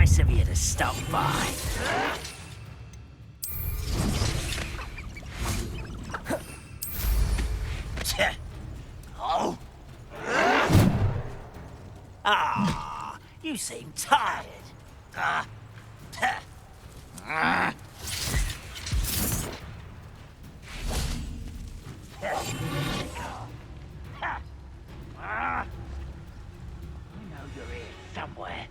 Nice of you to stop by. Oh. Ah, you seem tired. I know you're here somewhere.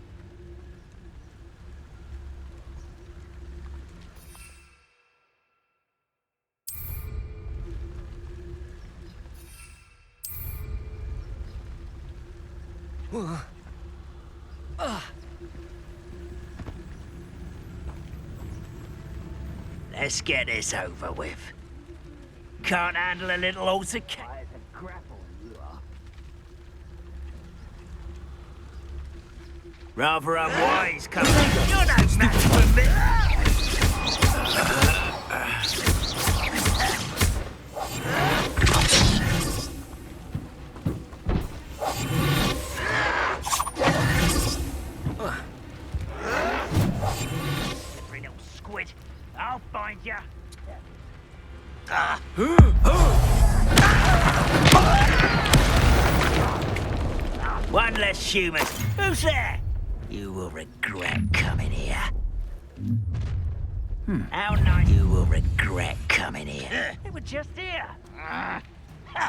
Let's get this over with. Can't handle a little altercation. Rather unwise, come on. You're no match for me. Slippery little squid. I'll find you. One less human. Who's there? You will regret coming here. How nice. You will regret coming here. They were just here.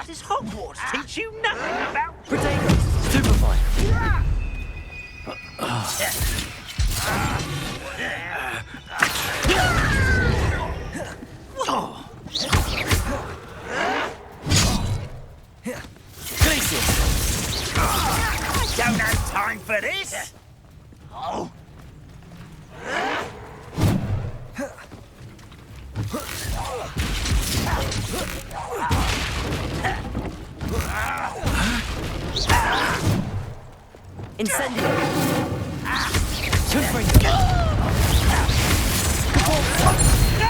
Does Hogwarts teach you nothing about... Potato! Stupefy! Glacius! I don't have time for this! Oh. Incendio! No!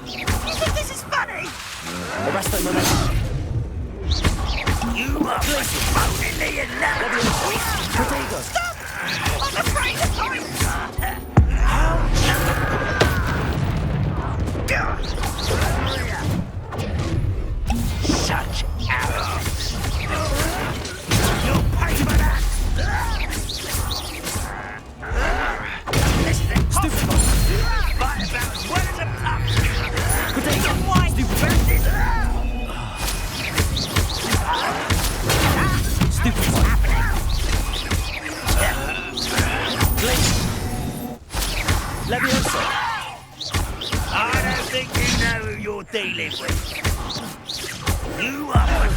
You think this is funny? Arresto momentum. You are postponing the announcement! Potato! Stop! I'm afraid of heights! Such arrogance! You'll pay for that! Listen, stupid! Fight about as well as a pup! Potato! Why stupid? Stupid! What's happening? Leviosa! I don't think you know who you're dealing with. You are...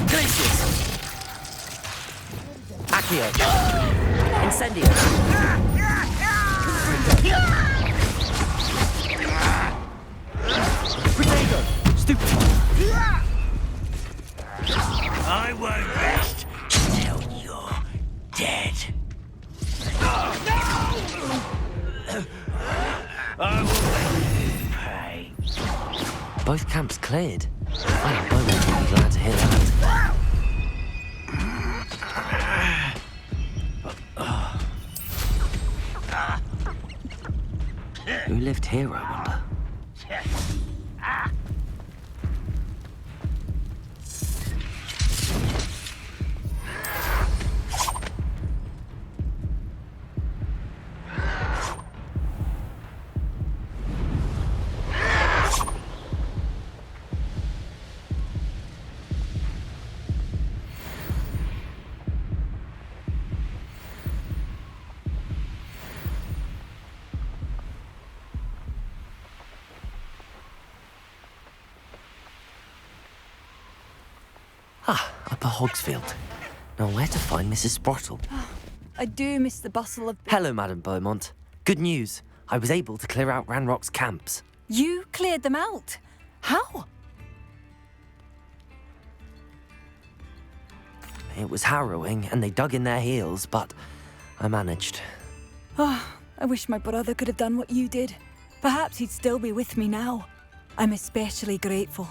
Glacius! Accio! Incendio! Potato! Stupid! I won't rest till you're dead. I will make you pay. Both camps cleared. I am Bowman would be glad to hear that. Who lived here, I wonder? Upper Hogsfield. Now where to find Mrs. Sprottle? I do miss the bustle of... Hello, Madam Beaumont. Good news. I was able to clear out Ranrock's camps. You cleared them out? How? It was harrowing, and they dug in their heels, but I managed. Oh, I wish my brother could have done what you did. Perhaps he'd still be with me now. I'm especially grateful.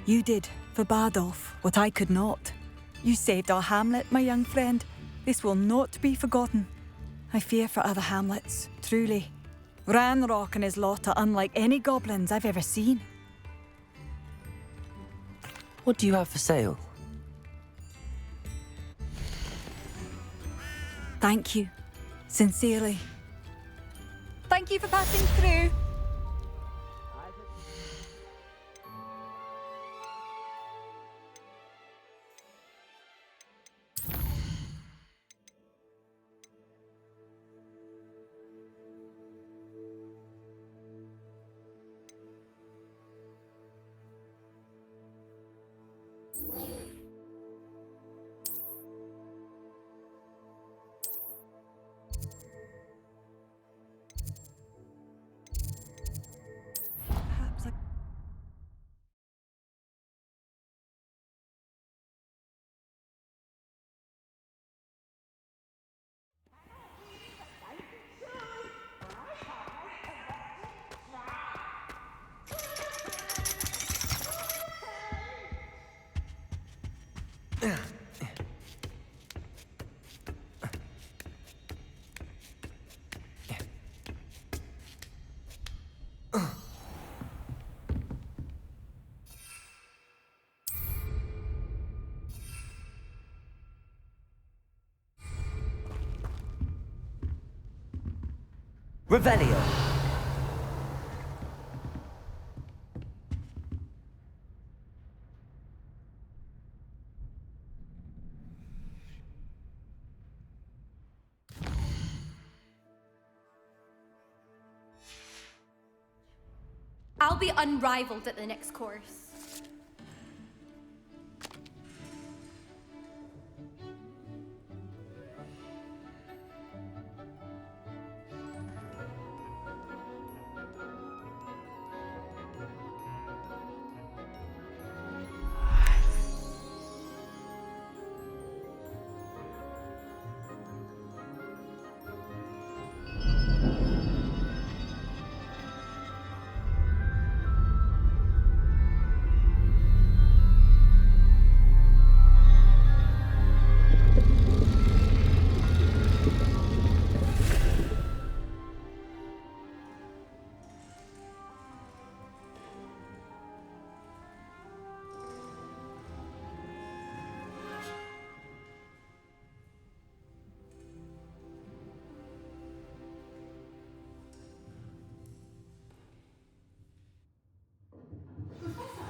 You did, for Bardolph, what I could not. You saved our hamlet, my young friend. This will not be forgotten. I fear for other hamlets, truly. Ranrock and his lot are unlike any goblins I've ever seen. What do you have for sale? Thank you. Sincerely. Thank you for passing through. Perhaps I... Revelio! I'll be unrivaled at the next course.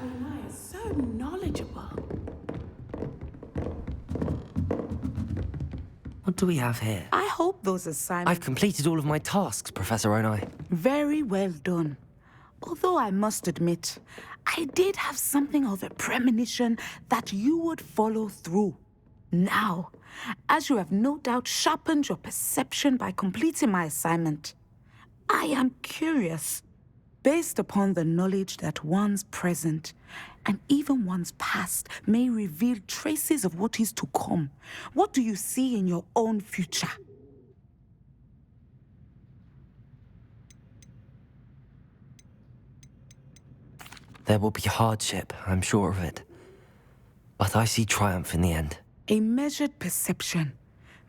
Anna is so knowledgeable. What do we have here? I hope those assignments... I've completed all of my tasks, Professor Onai. Very well done. Although I must admit, I did have something of a premonition that you would follow through. Now, as you have no doubt sharpened your perception by completing my assignment, I am curious. Based upon the knowledge that one's present and even one's past may reveal traces of what is to come, what do you see in your own future? There will be hardship, I'm sure of it. But I see triumph in the end. A measured perception.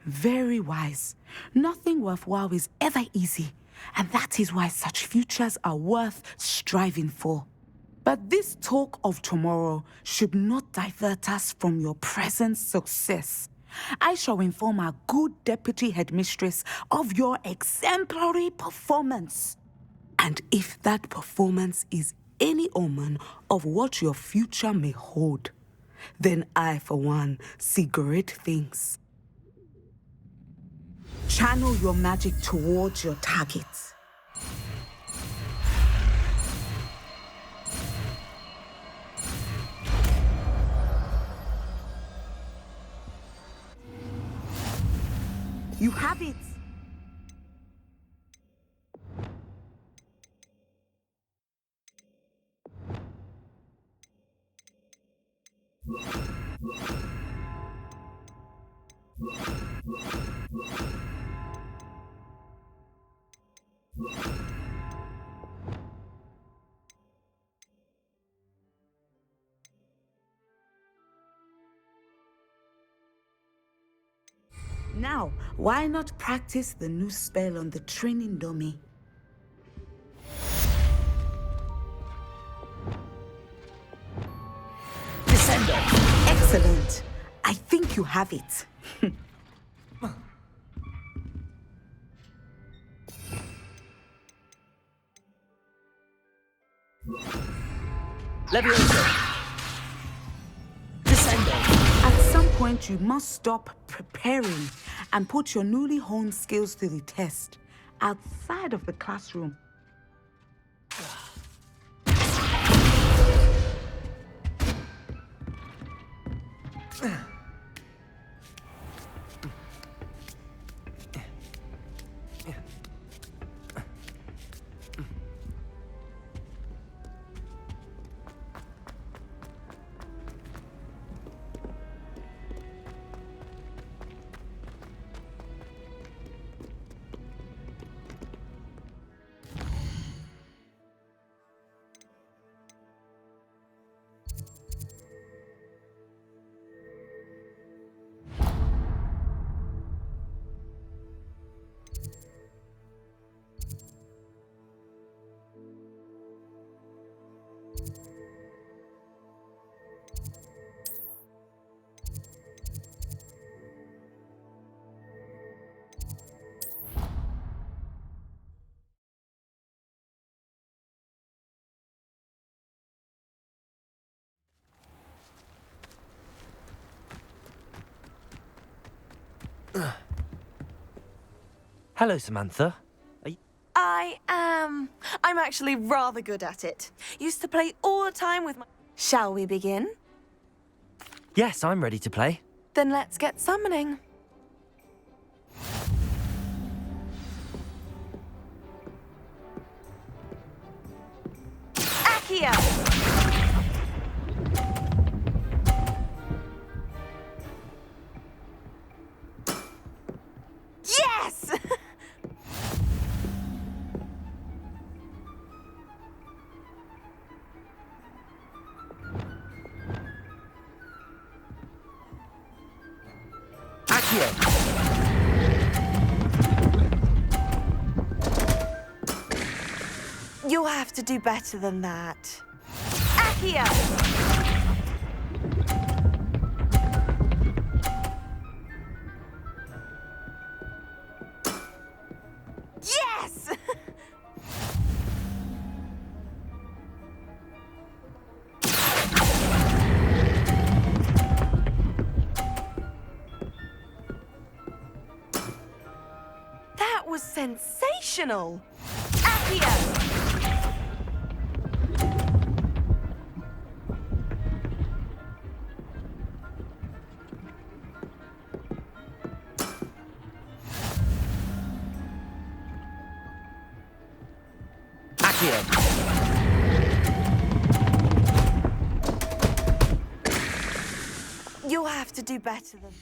Very wise. Nothing worthwhile is ever easy, and that is why such futures are worth striving for. But this talk of tomorrow should not divert us from your present success. I shall inform our good deputy headmistress of your exemplary performance. And if that performance is any omen of what your future may hold, then I, for one, see great things. Channel your magic towards your targets. You have it! Now, why not practice the new spell on the training dummy? Descendo. Excellent. I think you have it. Levioso. Descendo. At some point, you must stop preparing and put your newly honed skills to the test outside of the classroom. Hello, Samantha. I'm actually rather good at it. Used to play all the time with my... Shall we begin? Yes, I'm ready to play. Then let's get summoning. Accio! Yes! You'll have to do better than that. Accio! Yes! That was sensational! Accio! You'll have to do better than...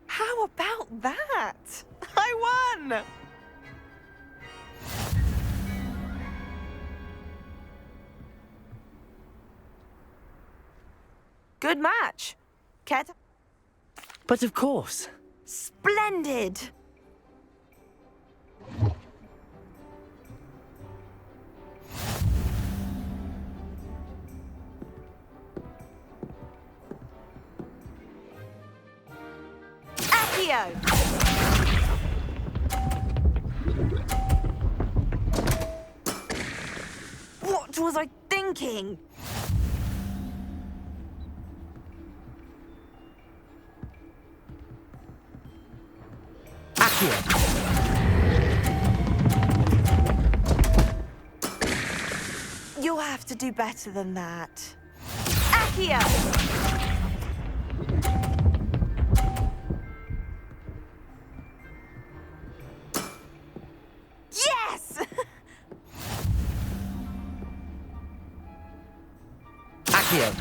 How about that? I won! Good match. Care to... But of course. Splendid! Accio! What was I thinking? You'll have to do better than that. Accio! Yes! Accio.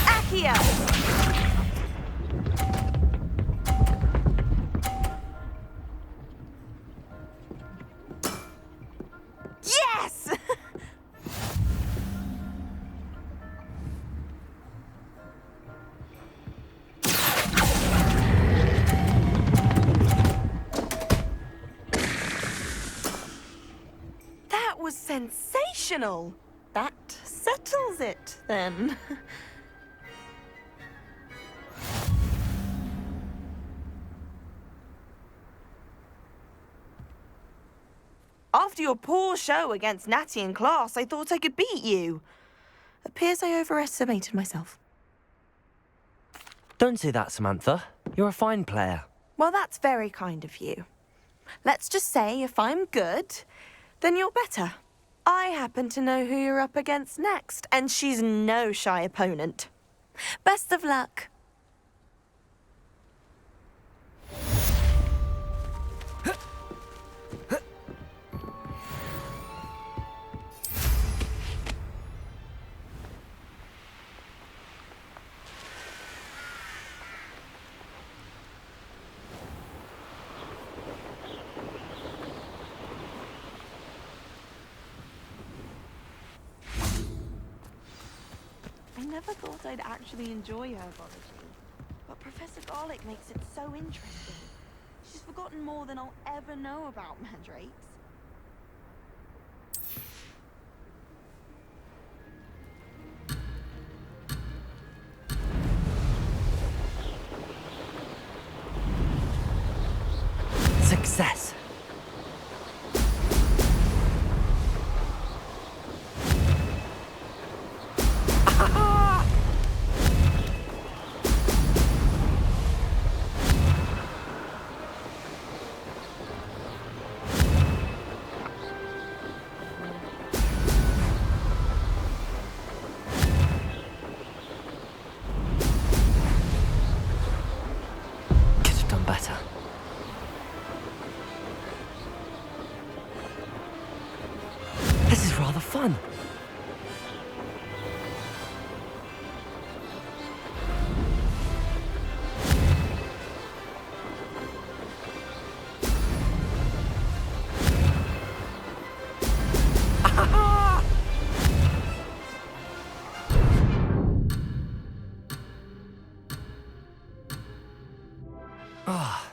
Accio! Yes! Sensational! That settles it, then. After your poor show against Natty in class, I thought I could beat you. Appears I overestimated myself. Don't say that, Samantha. You're a fine player. Well, that's very kind of you. Let's just say if I'm good, then you're better. I happen to know who you're up against next, and she's no shy opponent. Best of luck. I never thought I'd actually enjoy herbology, but Professor Garlick makes it so interesting. She's forgotten more than I'll ever know about mandrakes. Success. Better. This is rather fun. Ah.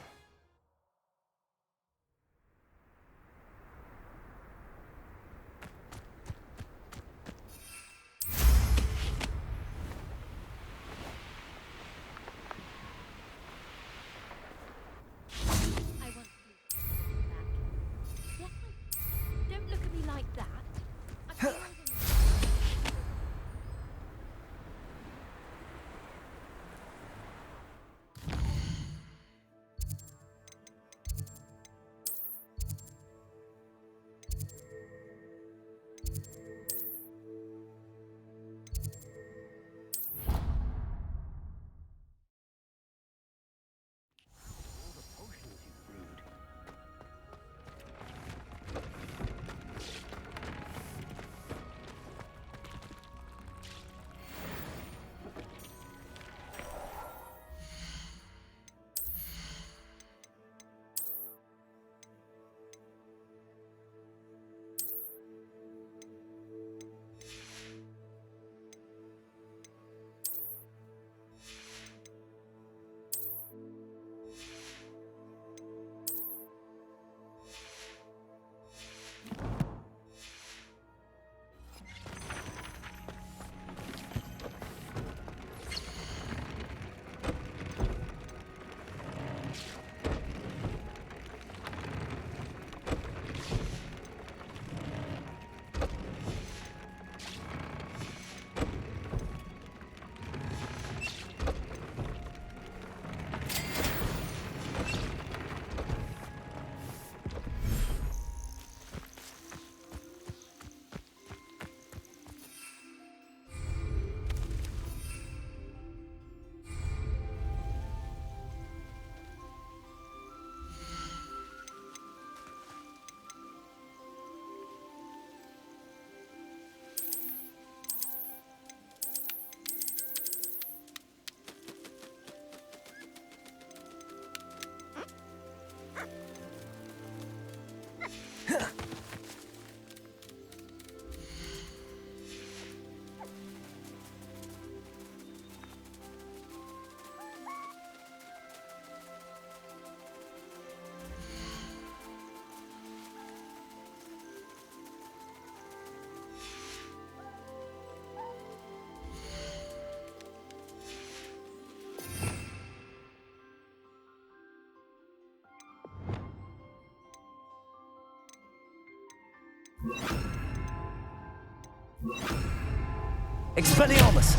Expelliarmus!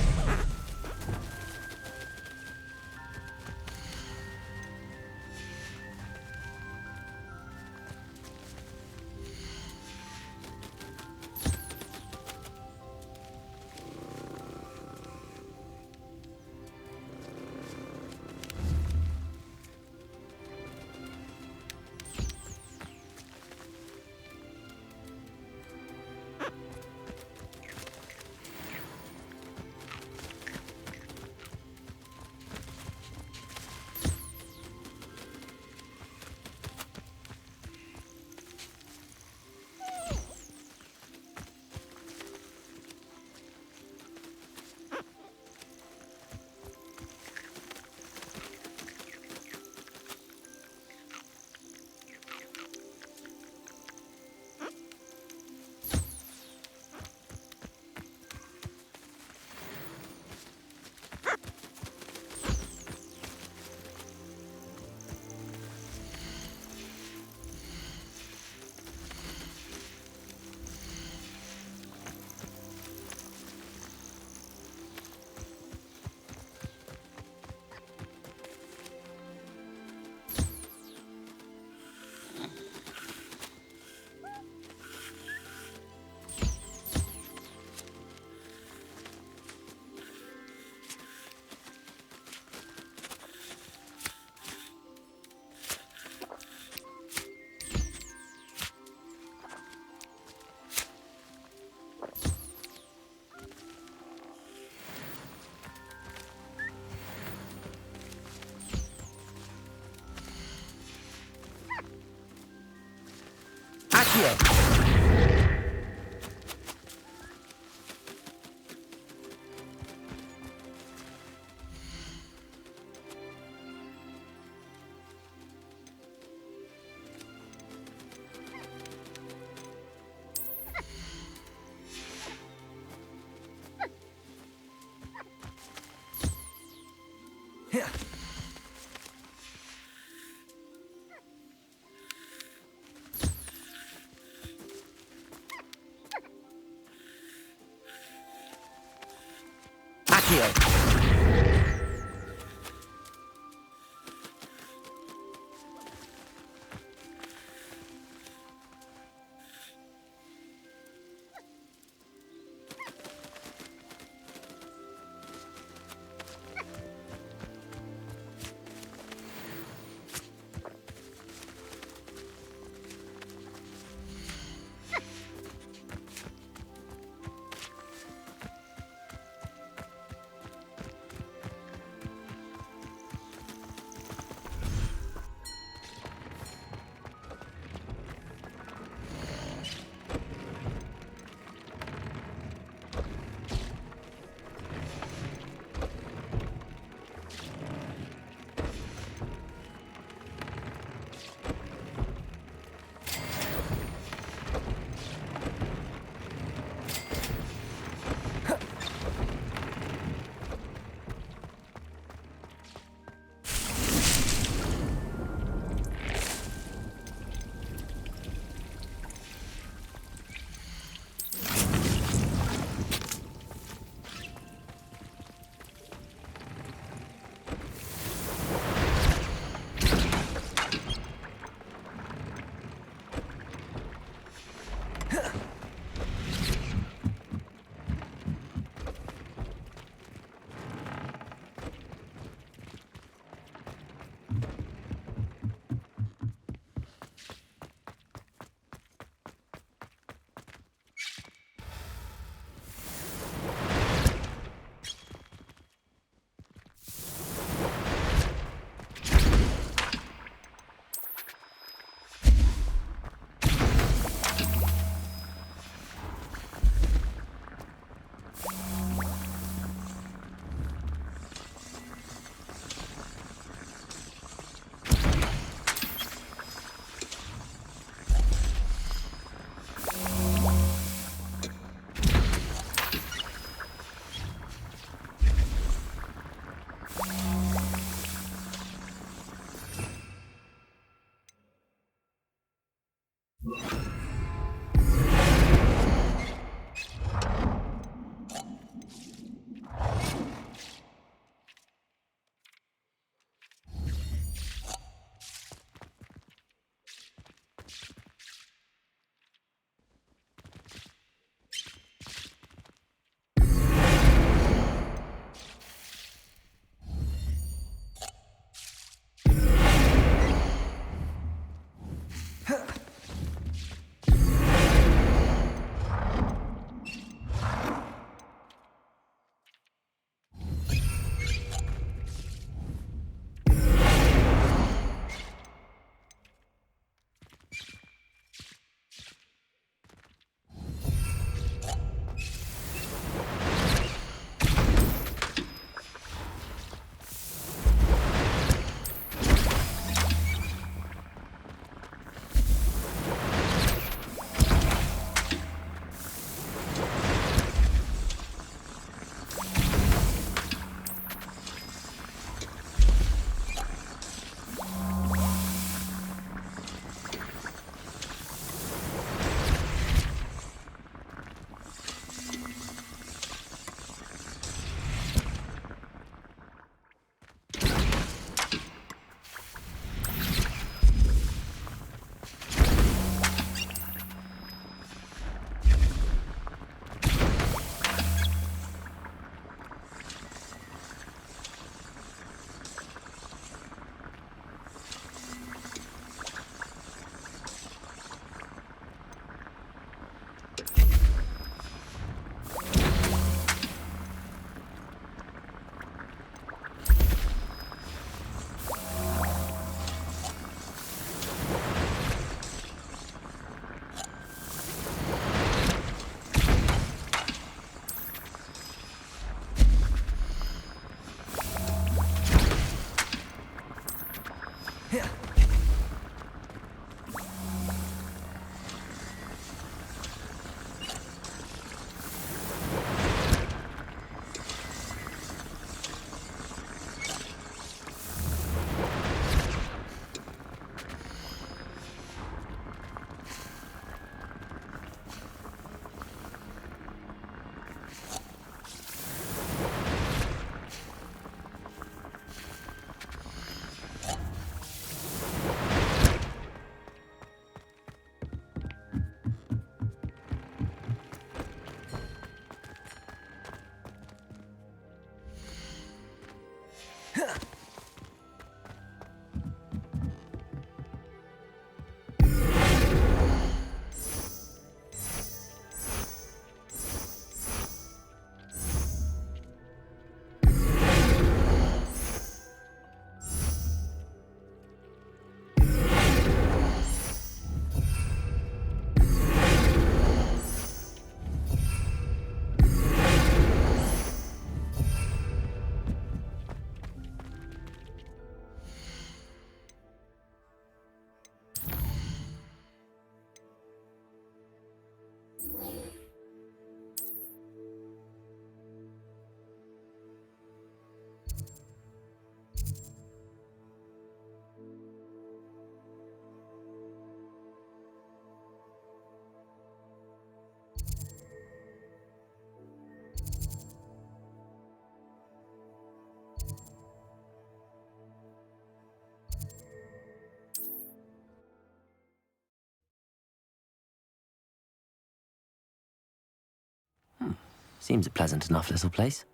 Accio! Yeah. Accio! Seems a pleasant enough little place.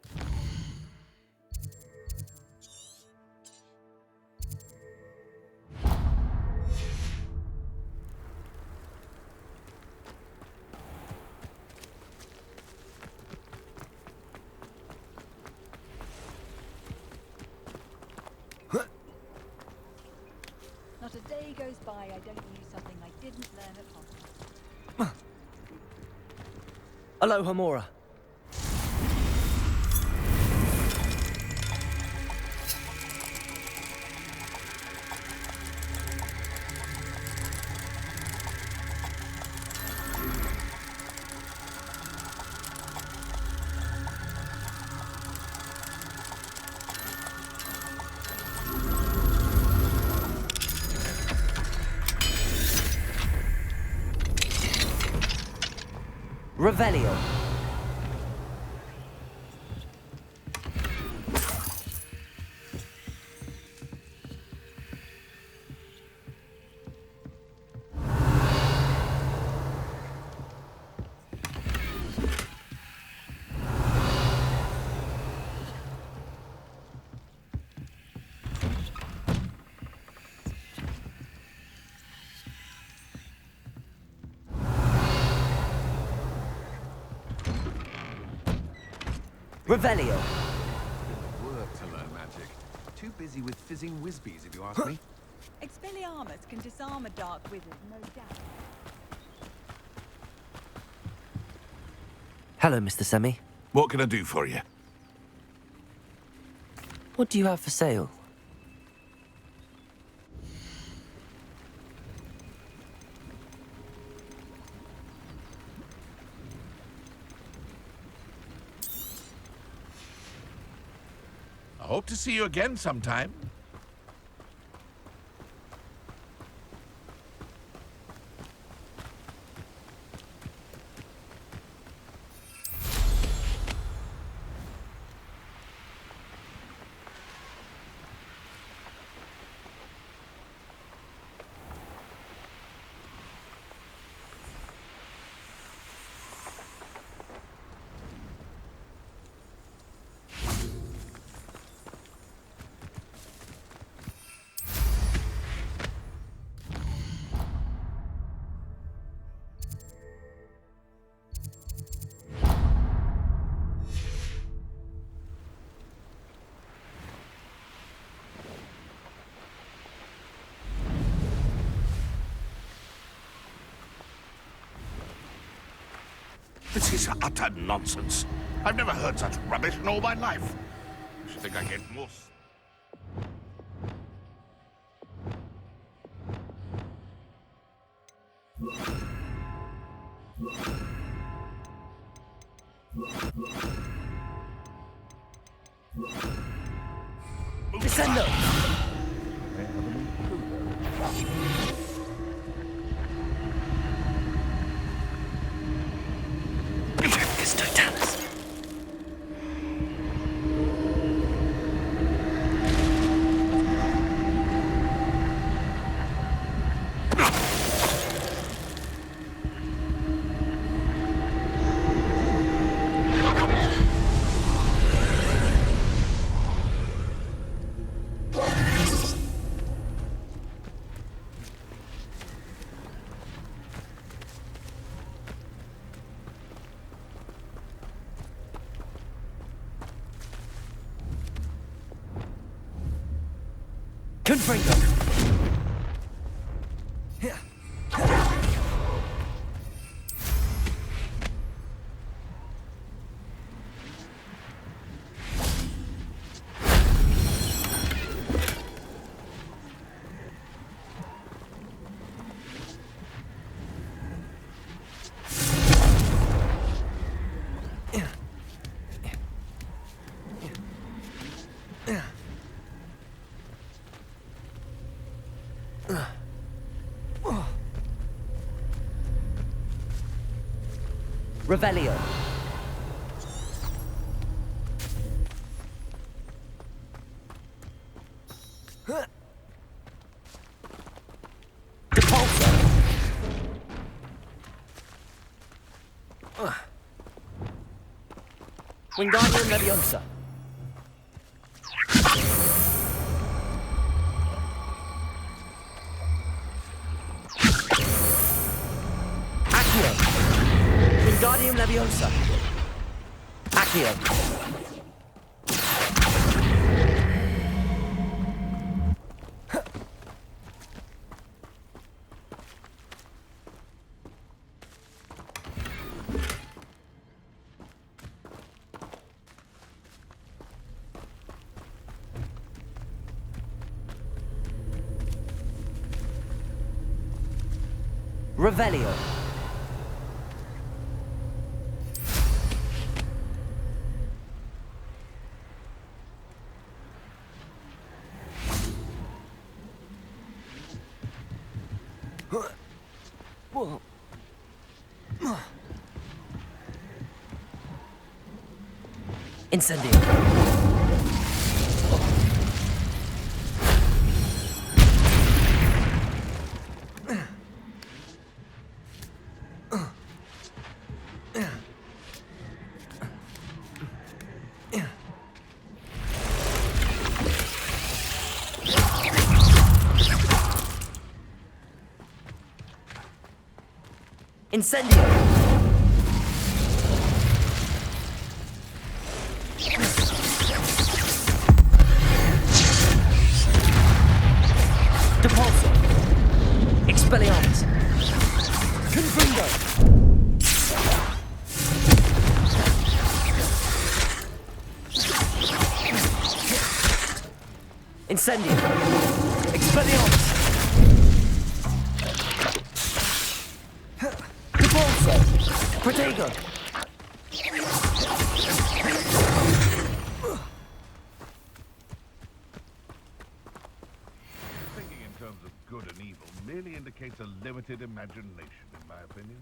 Not a day goes by I don't use something I didn't learn at Hogwarts. Aloha, Mora. Revelio. Revelio. Work to learn magic. Too busy with fizzing whizbees, if you ask me. Expelliarmus can disarm a dark wizard, no doubt. Hello, Mr. Semi. What can I do for you? What do you have for sale? I hope to see you again sometime. This is utter nonsense. I've never heard such rubbish in all my life. I should think I get more... Descendo! Confringo! Revelio. Repulsor. Wingardium Leviosa. Accio. Wingardium Leviosa. Accio. Revelio. Incendio. Incendio! Depulso! Expelliarmus! Confundo! Incendio! Expelliarmus! Protego! Thinking in terms of good and evil merely indicates a limited imagination, in my opinion.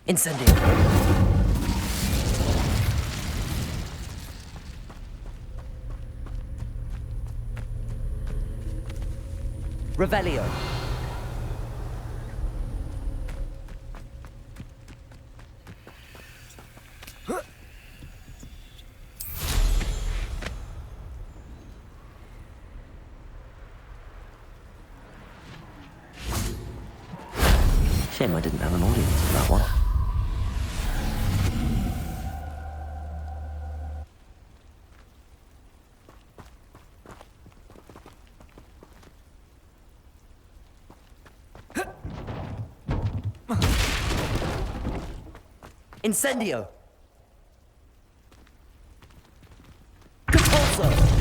Incendio! Revelio! Shame I didn't have an audience for that one. Incendio! Compulso!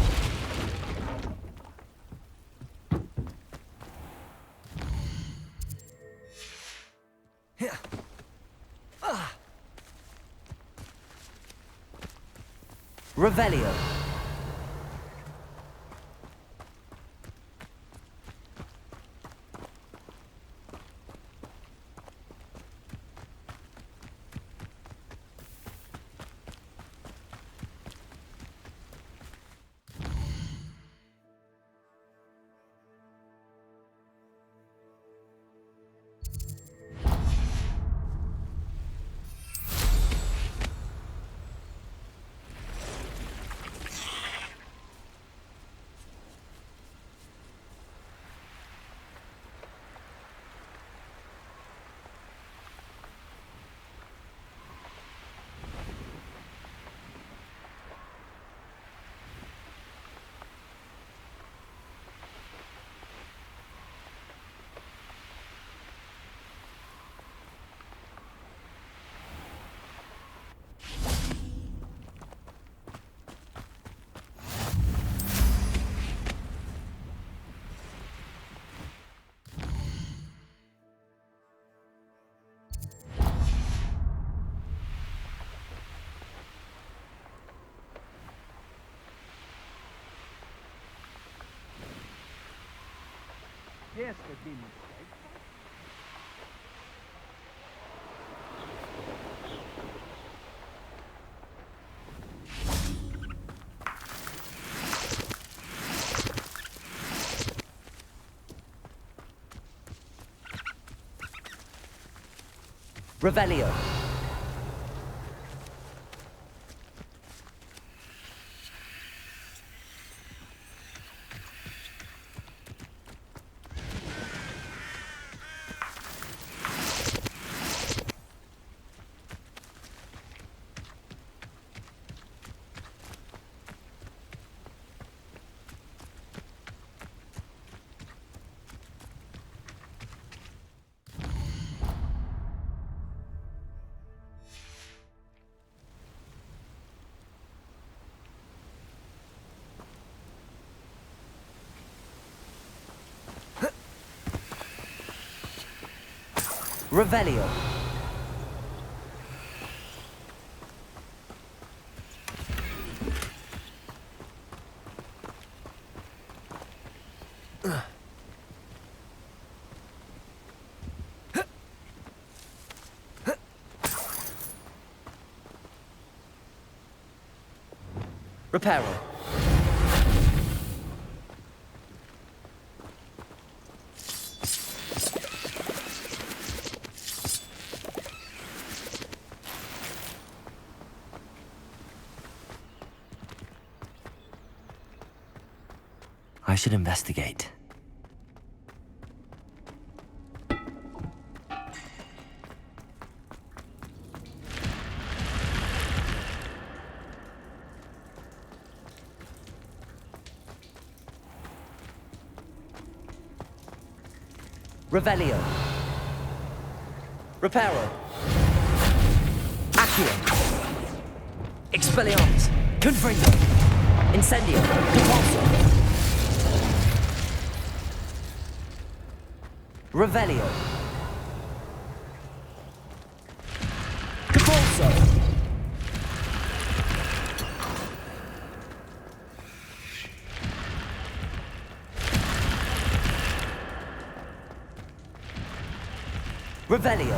Revelio. Yes, there's been mistakes. Revelio. Revelio. Reparo. I should investigate. Revelio. Reparo. Accio. Expelliarmus. Confringo. Incendio. Compulso. Revelio. Compulso. Revelio.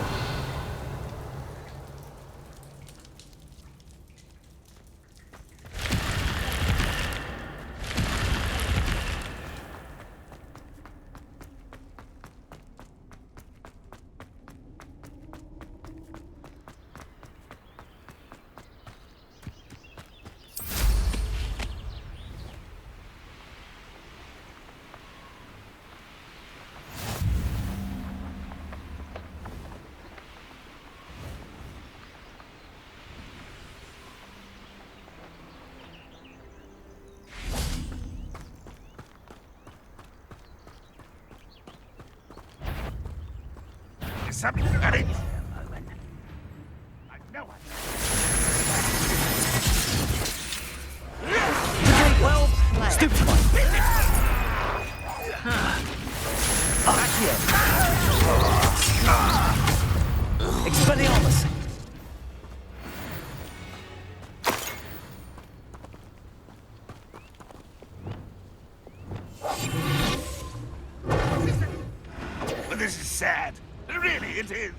Something at it. I know it. Well played. Stupefy. Accio. Expelliarmus. But this is sad. Really, it is.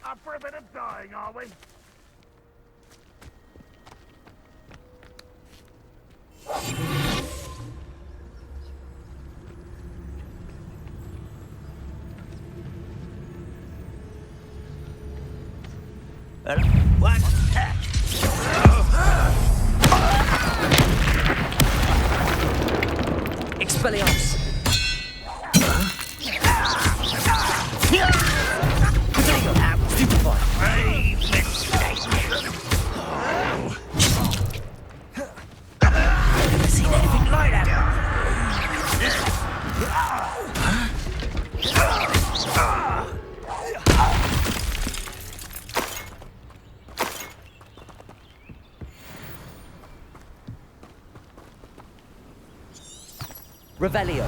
Up for a bit of dying, are we? What? Expelliarmus. Stupefy. Brave mistake. Never seen anything like that. Revelio.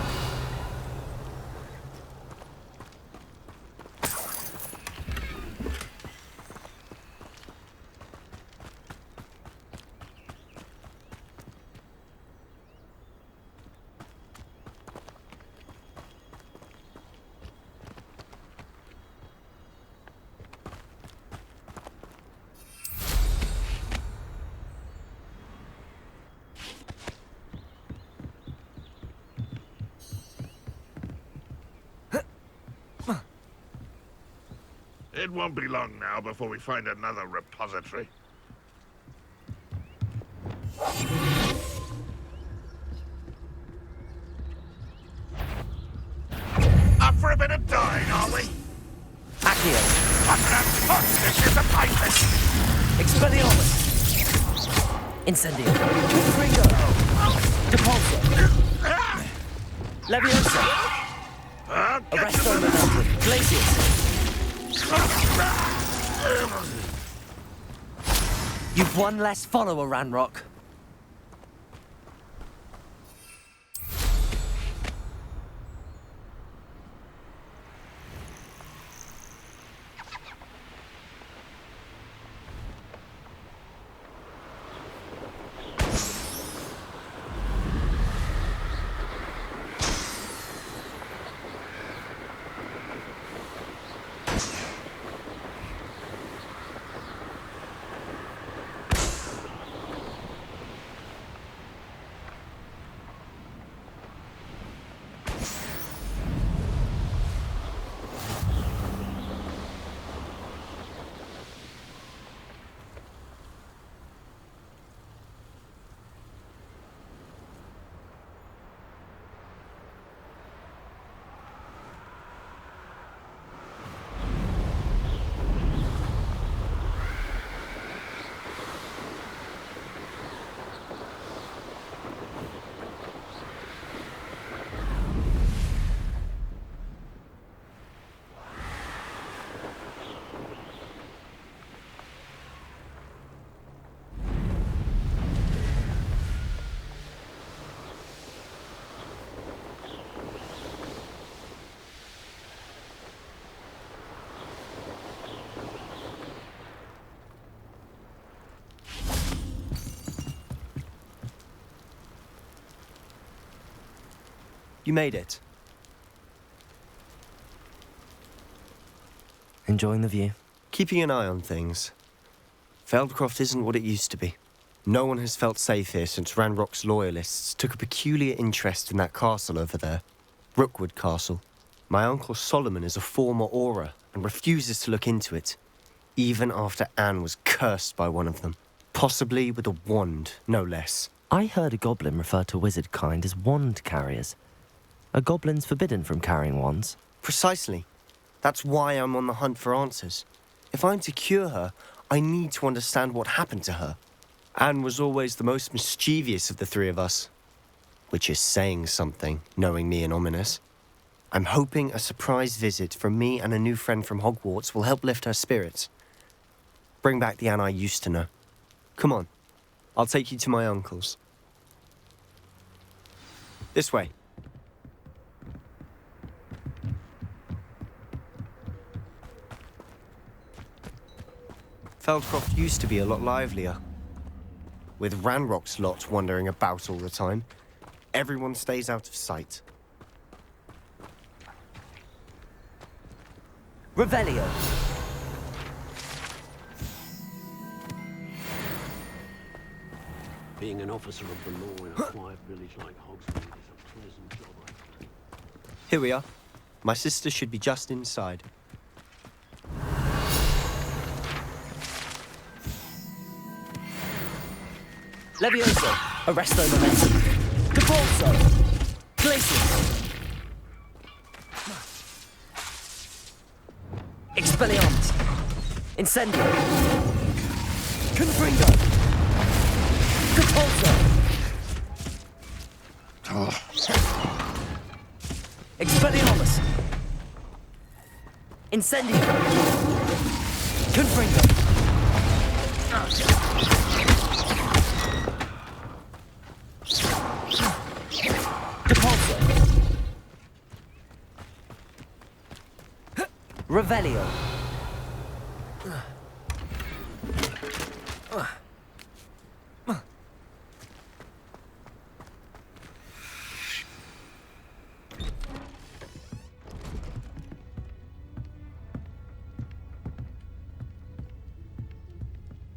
It won't be long now before we find another repository. Up for a bit of dying, are we? Accio. What an this is a pipeless! Expelliarmus. Incendio. Confringo. Compulso. Leviosa. I'll get Arrest you. on momentum. Glaciers. You've one less follower, Ranrock. You made it. Enjoying the view? Keeping an eye on things. Feldcroft isn't what it used to be. No one has felt safe here since Ranrock's loyalists took a peculiar interest in that castle over there. Rookwood Castle. My uncle Solomon is a former Auror and refuses to look into it, even after Anne was cursed by one of them. Possibly with a wand, no less. I heard a goblin refer to wizard kind as wand carriers. Are goblins forbidden from carrying wands? Precisely. That's why I'm on the hunt for answers. If I'm to cure her, I need to understand what happened to her. Anne was always the most mischievous of the three of us. Which is saying something, knowing me and Ominous. I'm hoping a surprise visit from me and a new friend from Hogwarts will help lift her spirits. Bring back the Anne I used to know. Come on, I'll take you to my uncle's. This way. Feldcroft used to be a lot livelier. With Ranrock's lot wandering about all the time, everyone stays out of sight. Revelio. Being an officer of the law in a quiet village like Hogsmeade is a pleasant job, I think. Here we are. My sister should be just inside. Levioso. Arresto momentum. Capulso. Glaciers. Expelliarmus. Incendio. Confringo. Capulso. Expelliarmus. Incendio. Confringo. Capulso. Revelio.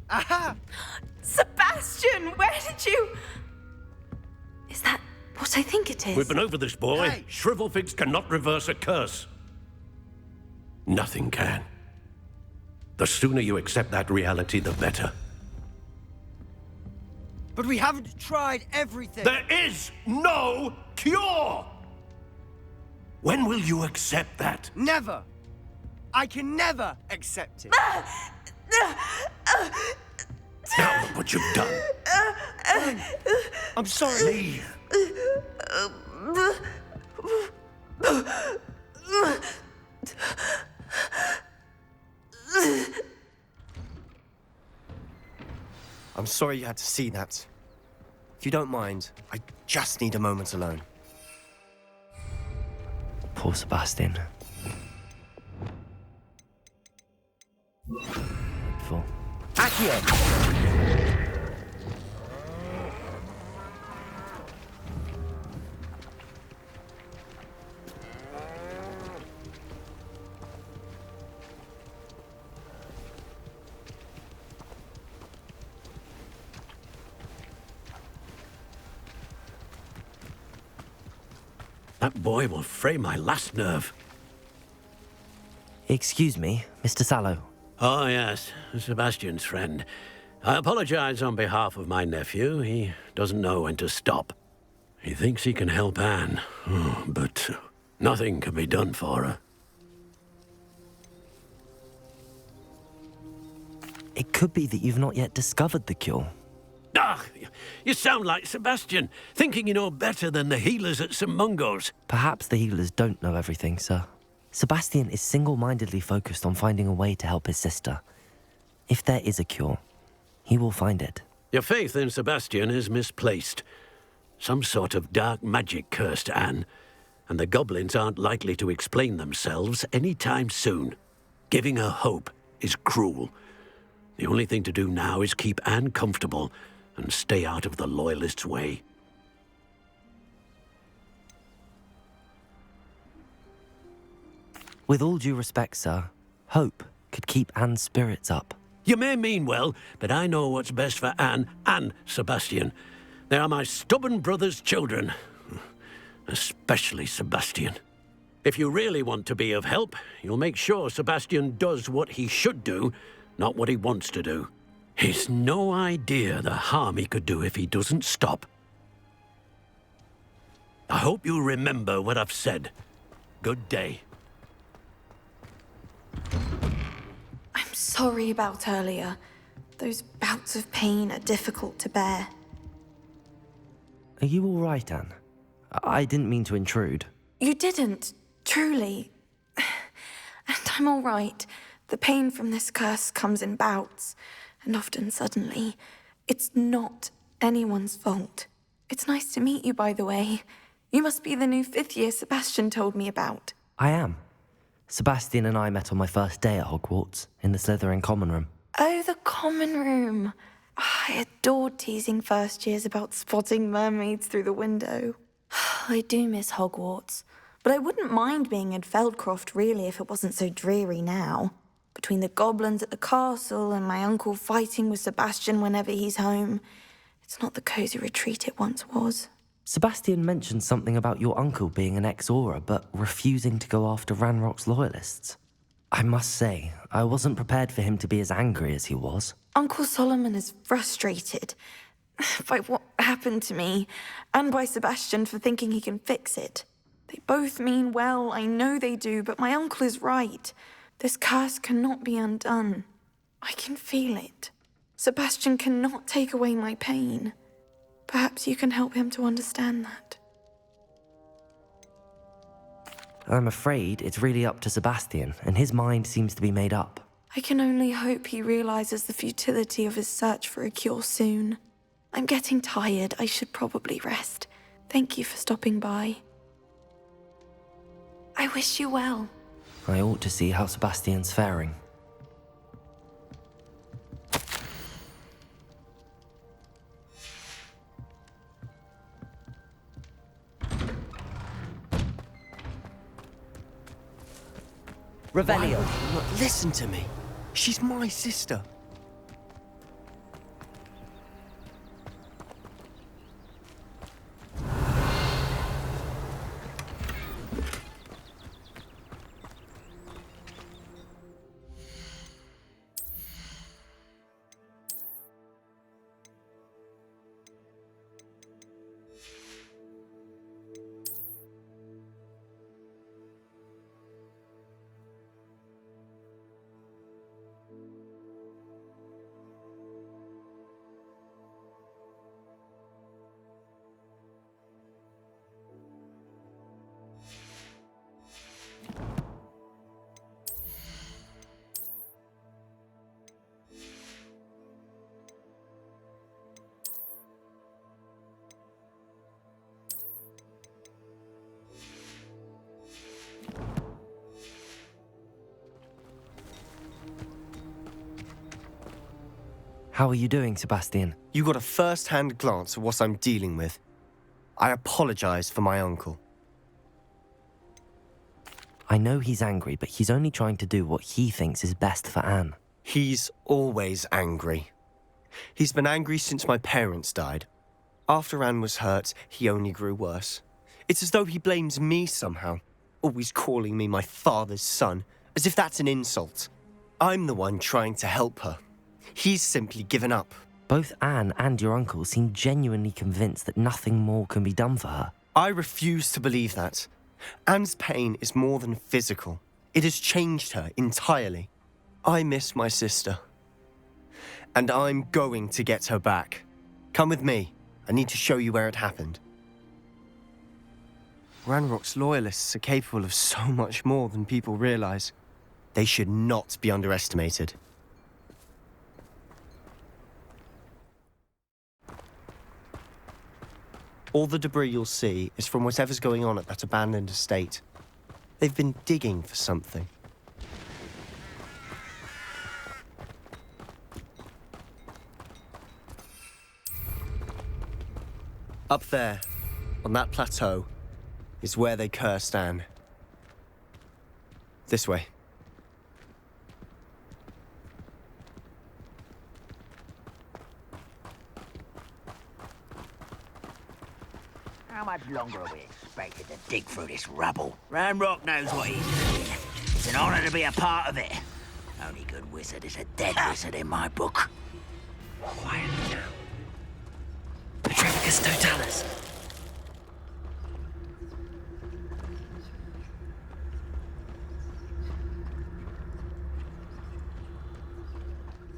Aha! Sebastian, where did you... Is that what I think it is? We've been over this, boy. Hey. Shrivelfigs cannot reverse a curse. Nothing can. The sooner you accept that reality, the better. But we haven't tried everything. There is no cure! When will you accept that? Never. I can never accept it. Now look what you've done. I'm sorry. Leave. I'm sorry you had to see that. If you don't mind, I just need a moment alone. Poor Sebastian. Full. Accio! That boy will fray my last nerve. Excuse me, Mr. Sallow. Oh, yes, Sebastian's friend. I apologize on behalf of my nephew. He doesn't know when to stop. He thinks he can help Anne, but nothing can be done for her. It could be that you've not yet discovered the cure. Ah, you sound like Sebastian, thinking you know better than the healers at St. Mungo's. Perhaps the healers don't know everything, sir. Sebastian is single-mindedly focused on finding a way to help his sister. If there is a cure, he will find it. Your faith in Sebastian is misplaced. Some sort of dark magic cursed Anne, and the goblins aren't likely to explain themselves anytime soon. Giving her hope is cruel. The only thing to do now is keep Anne comfortable and stay out of the Loyalists' way. With all due respect, sir, hope could keep Anne's spirits up. You may mean well, but I know what's best for Anne and Sebastian. They are my stubborn brother's children. Especially Sebastian. If you really want to be of help, you'll make sure Sebastian does what he should do, not what he wants to do. He's no idea the harm he could do if he doesn't stop. I hope you'll remember what I've said. Good day. I'm sorry about earlier. Those bouts of pain are difficult to bear. Are you all right, Anne? I didn't mean to intrude. You didn't, truly. And I'm all right. The pain from this curse comes in bouts, and often suddenly. It's not anyone's fault. It's nice to meet you, by the way. You must be the new fifth year Sebastian told me about. I am. Sebastian and I met on my first day at Hogwarts, in the Slytherin common room. Oh, the common room. I adored teasing first years about spotting mermaids through the window. I do miss Hogwarts, but I wouldn't mind being in Feldcroft, really, if it wasn't so dreary now. Between the goblins at the castle and my uncle fighting with Sebastian whenever he's home, it's not the cosy retreat it once was. Sebastian mentioned something about your uncle being an ex-Auror, but refusing to go after Ranrock's loyalists. I must say, I wasn't prepared for him to be as angry as he was. Uncle Solomon is frustrated by what happened to me, and by Sebastian for thinking he can fix it. They both mean well, I know they do, but my uncle is right. This curse cannot be undone. I can feel it. Sebastian cannot take away my pain. Perhaps you can help him to understand that. I'm afraid it's really up to Sebastian, and his mind seems to be made up. I can only hope he realizes the futility of his search for a cure soon. I'm getting tired. I should probably rest. Thank you for stopping by. I wish you well. I ought to see how Sebastian's faring. Revelio. Listen to me. She's my sister. How are you doing, Sebastian? You got a first-hand glance at what I'm dealing with. I apologize for my uncle. I know he's angry, but he's only trying to do what he thinks is best for Anne. He's always angry. He's been angry since my parents died. After Anne was hurt, he only grew worse. It's as though he blames me somehow, always calling me my father's son, as if that's an insult. I'm the one trying to help her. He's simply given up. Both Anne and your uncle seem genuinely convinced that nothing more can be done for her. I refuse to believe that. Anne's pain is more than physical. It has changed her entirely. I miss my sister. And I'm going to get her back. Come with me. I need to show you where it happened. Ranrock's loyalists are capable of so much more than people realize. They should not be underestimated. All the debris you'll see is from whatever's going on at that abandoned estate. They've been digging for something. Up there, on that plateau, is where they cursed Anne. This way. How much longer are we expected to dig through this rubble? Ranrock knows what he's doing. It's an honor to be a part of it. Only good wizard is a dead wizard in my book. Quiet now. Petrificus totalis.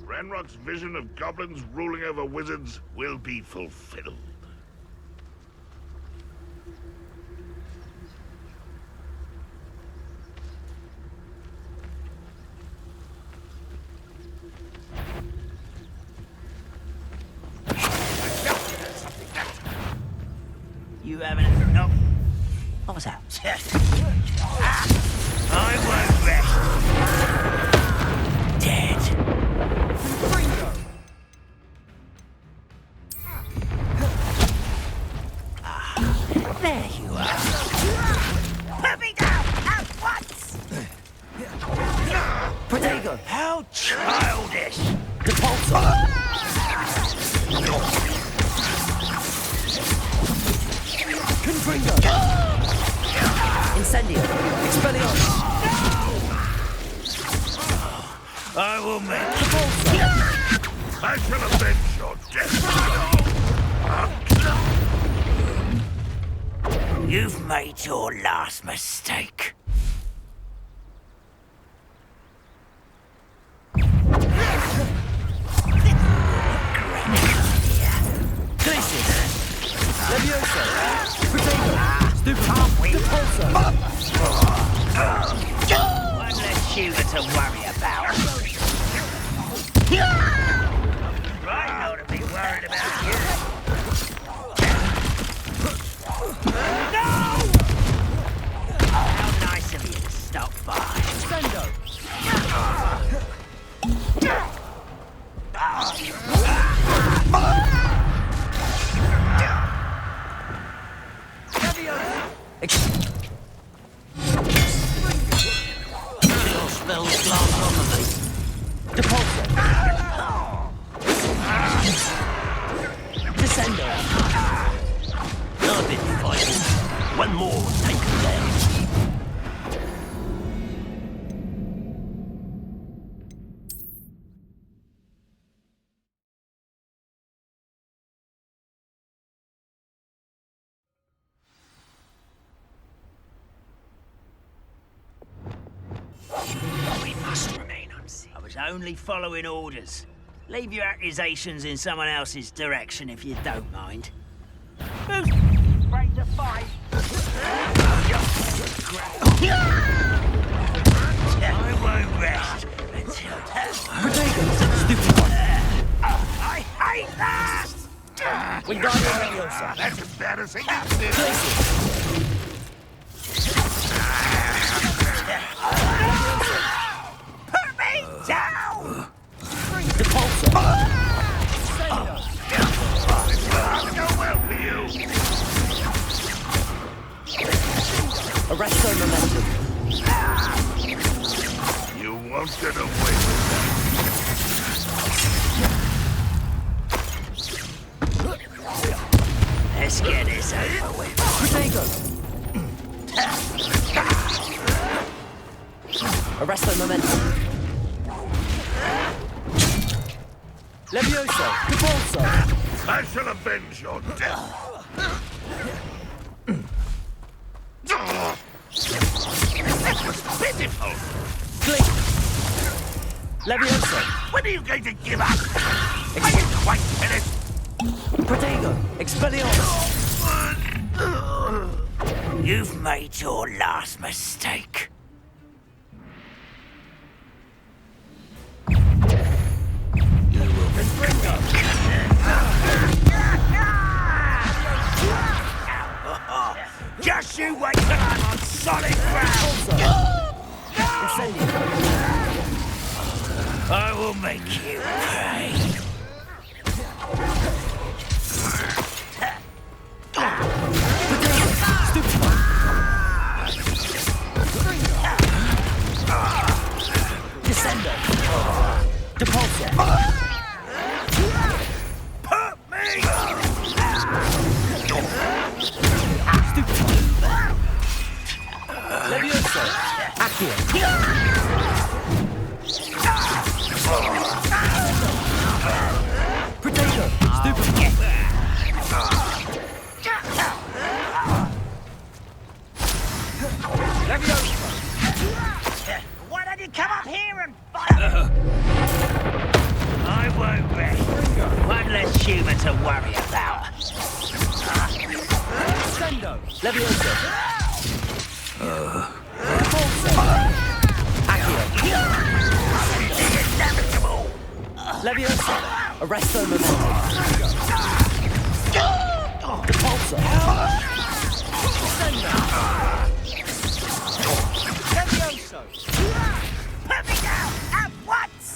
Ranrock's vision of goblins ruling over wizards will be fulfilled. You haven't... No. What was that? I won't rest. Dead. There you are. Put me down at once! Protego! How childish! Depulso! Confringo! Incendio! Expelliarmus! I will make I shall avenge your death. You've made your last mistake. Levioso! Protego! Stupid! Depulso! One less human to worry about. Right, not to be worried about you. No! How nice of you to stop by. Sendo! Spells last longer than Depulso! Descendo! I've been fighting. One more will take them down. We must remain unseen. I was only following orders. Leave your accusations in someone else's direction if you don't mind. Who's afraid to fight? I won't rest until... Protego! Stupid one! I hate that! Wingardium Leviosa! That's embarrassing. Put me down! Depulso! get away with Let's get this over with. Protego! Arrest the momentum. Levioso! Capulso! I shall avenge your death! That was pitiful! Click! Levioso! When are you going to give up? Are you quite finished? Protego! Expelliarmus! You've made your last mistake. You will be Just you wait till I'm on solid ground! I will make you pay. Descendo! Depulso! Put me! Levioso! Accio! Protego! Stupid! Levioso! Why don't you come up here and fight? I won't rest. One less human to worry about. Descendo! Levioso! Depulso! Accio! Levioso! Arresto momentum! Depulso! Descendo! Levioso! Put me down at once!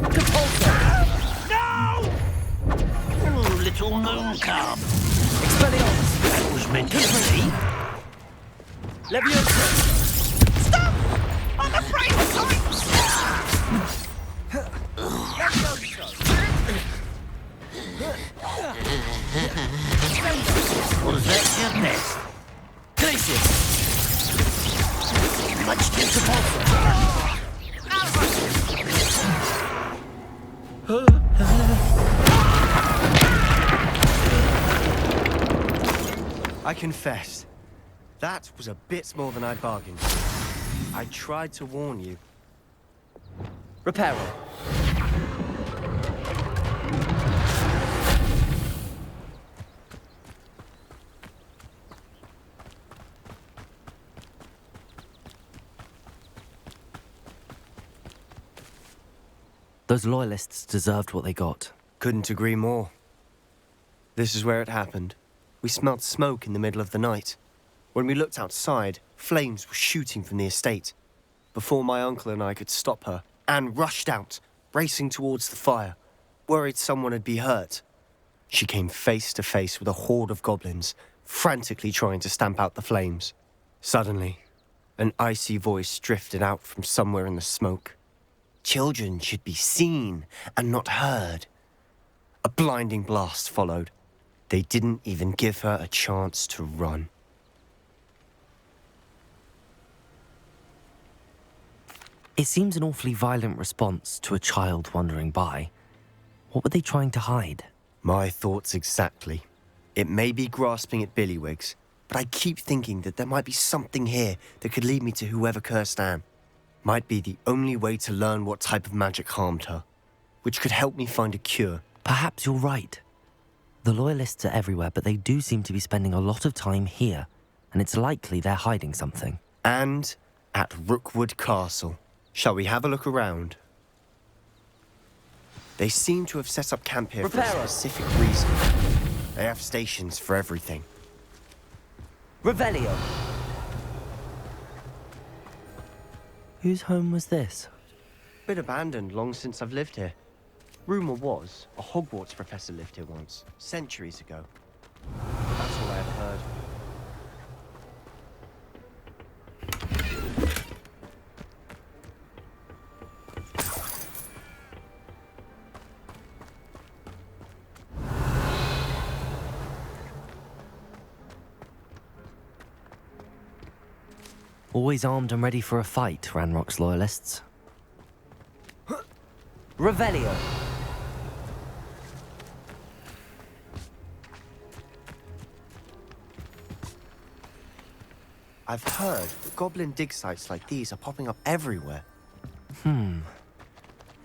Depulso! No! Little moon cub. Expelliarmus! That was meant to be. Levioso! Stop! I'm afraid of heights! Was that your best? Glacius! Much too Depulso! I confess, that was a bit more than I bargained for. I tried to warn you. Reparo! Those loyalists deserved what they got. Couldn't agree more. This is where it happened. We smelled smoke in the middle of the night. When we looked outside, flames were shooting from the estate. Before my uncle and I could stop her, Anne rushed out, racing towards the fire, worried someone had been hurt. She came face to face with a horde of goblins, frantically trying to stamp out the flames. Suddenly, an icy voice drifted out from somewhere in the smoke. Children should be seen and not heard. A blinding blast followed. They didn't even give her a chance to run. It seems an awfully violent response to a child wandering by. What were they trying to hide? My thoughts exactly. It may be grasping at Billywigs, but I keep thinking that there might be something here that could lead me to whoever cursed Anne. Might be the only way to learn what type of magic harmed her, which could help me find a cure. Perhaps you're right. The Loyalists are everywhere, but they do seem to be spending a lot of time here, and it's likely they're hiding something. And at Rookwood Castle. Shall we have a look around? They seem to have set up camp here for a specific reason. They have stations for everything. Revelio! Whose home was this? Been abandoned long since I've lived here. Rumour was, a Hogwarts professor lived here once, centuries ago. That's all I ever heard. Always armed and ready for a fight, Ranrock's loyalists. Revelio. I've heard that goblin dig sites like these are popping up everywhere.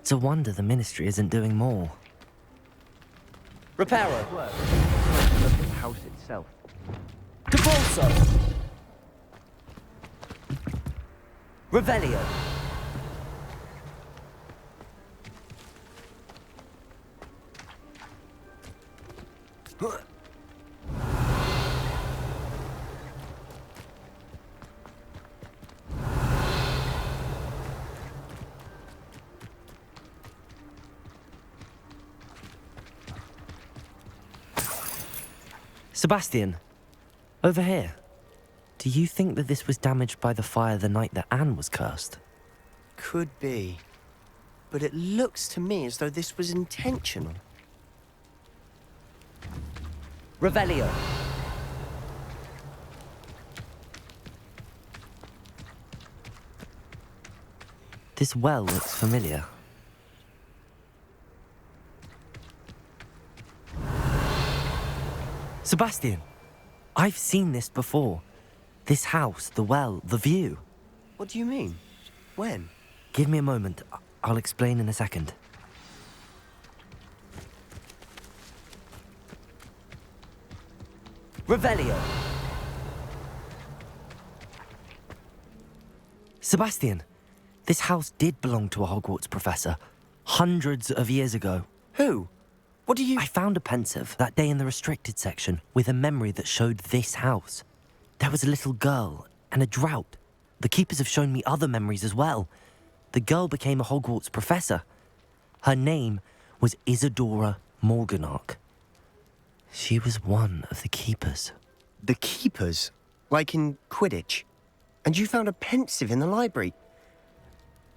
It's a wonder the Ministry isn't doing more. Reparo. Look at the house itself. Debolso. Revelio. Sebastian, over here. Do you think that this was damaged by the fire the night that Anne was cursed? Could be. But it looks to me as though this was intentional. Revelio. This well looks familiar. Sebastian, I've seen this before. This house, the well, the view. What do you mean? When? Give me a moment. I'll explain in a second. Revelio. Sebastian, this house did belong to a Hogwarts professor hundreds of years ago. Who? What do you... I found a pensive that day in the restricted section with a memory that showed this house. There was a little girl and a drought. The keepers have shown me other memories as well. The girl became a Hogwarts professor. Her name was Isadora Morganach. She was one of the keepers. The keepers? Like in Quidditch? And you found a pensive in the library?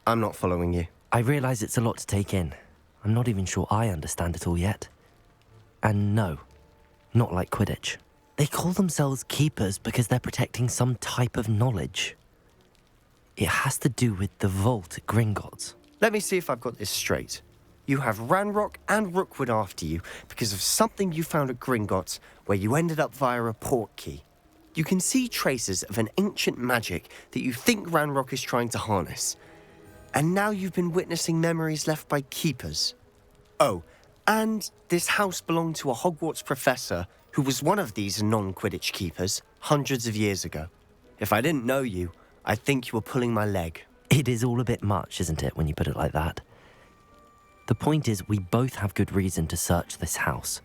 I'm not following you. I realise it's a lot to take in. I'm not even sure I understand it all yet. And no, not like Quidditch. They call themselves keepers because they're protecting some type of knowledge. It has to do with the vault at Gringotts. Let me see if I've got this straight. You have Ranrock and Rookwood after you because of something you found at Gringotts where you ended up via a port key. You can see traces of an ancient magic that you think Ranrock is trying to harness. And now you've been witnessing memories left by keepers. Oh, and this house belonged to a Hogwarts professor who was one of these non-Quidditch keepers hundreds of years ago. If I didn't know you, I'd think you were pulling my leg. It is all a bit much, isn't it, when you put it like that? The point is, we both have good reason to search this house.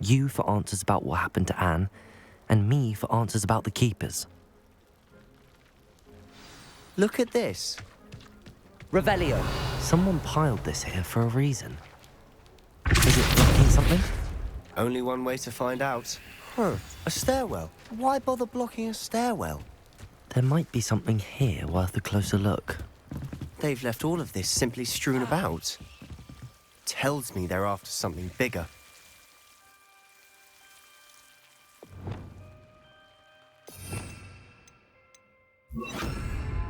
You for answers about what happened to Anne, and me for answers about the keepers. Look at this. Revelio. Someone piled this here for a reason. Is it blocking something? Only one way to find out. A stairwell. Why bother blocking a stairwell? There might be something here worth a closer look. They've left all of this simply strewn about. Tells me they're after something bigger.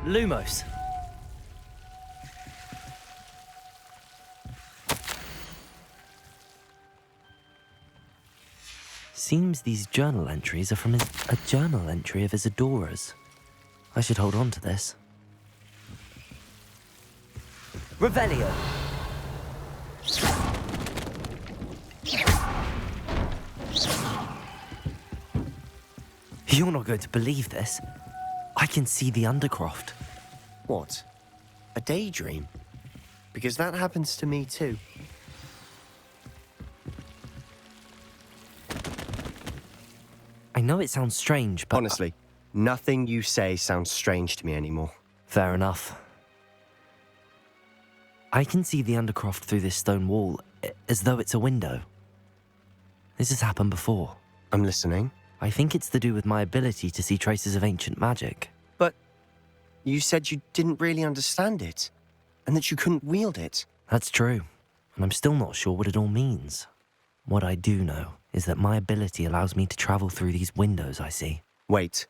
Lumos. Seems these journal entries are from a journal entry of Isadora's. I should hold on to this. Revelio. You're not going to believe this. I can see the Undercroft. What? A daydream? Because that happens to me too. I know it sounds strange, but... Honestly, nothing you say sounds strange to me anymore. Fair enough. I can see the Undercroft through this stone wall, as though it's a window. This has happened before. I'm listening. I think it's to do with my ability to see traces of ancient magic. But you said you didn't really understand it, and that you couldn't wield it. That's true, and I'm still not sure what it all means. What I do know is that my ability allows me to travel through these windows I see. Wait.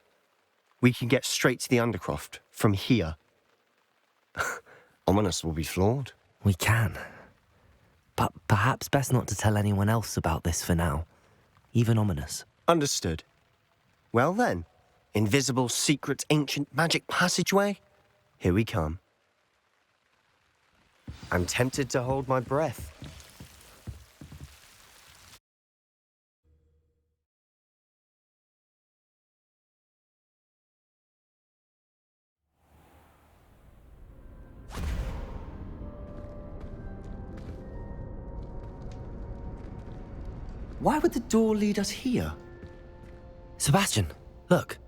We can get straight to the Undercroft from here. Ominous will be floored. We can. But perhaps best not to tell anyone else about this for now. Even Ominous. Understood. Well then, invisible, secret, ancient magic passageway? Here we come. I'm tempted to hold my breath. Why would the door lead us here? Sebastian, look.